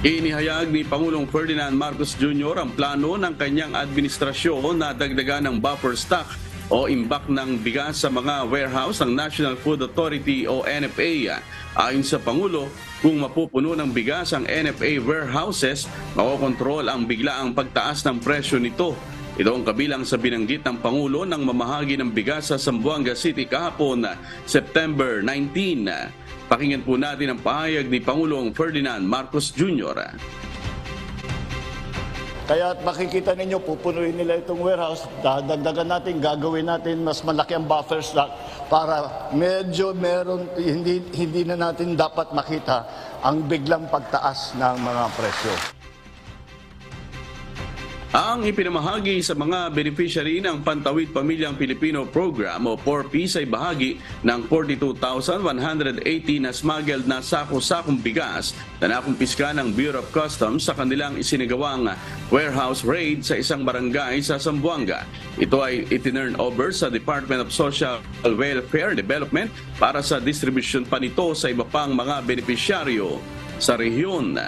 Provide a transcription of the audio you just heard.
Inihayag ni Pangulong Ferdinand Marcos Jr. ang plano ng kanyang administrasyon na dagdagan ng buffer stock o imbak ng bigas sa mga warehouse ng National Food Authority o NFA. Ayon sa Pangulo, kung mapupuno ng bigas ang NFA warehouses, makokontrol ang biglaang pagtaas ng presyo nito. Ito ang kabilang sa binanggit ng Pangulo ng mamahagi ng bigas sa Zamboanga City kahapon, September 19. Pakinggan po natin ang pahayag ni Pangulong Ferdinand Marcos Jr. Kaya makikita ninyo, pupunuin nila itong warehouse, dagdagan natin, gagawin natin mas malaki ang buffer stock para medyo hindi na natin dapat makita ang biglang pagtaas ng mga presyo. Ang ipinamahagi sa mga beneficiary ng Pantawid Pamilyang Pilipino Program o 4Ps ay bahagi ng 42,180 na smuggled na sako-sakong bigas na nakumpiska ng Bureau of Customs sa kanilang isinagawang warehouse raid sa isang barangay sa Zamboanga. Ito ay itinurn over sa Department of Social Welfare Development para sa distribution pa nito sa iba pang mga benepisyaryo sa rehiyon.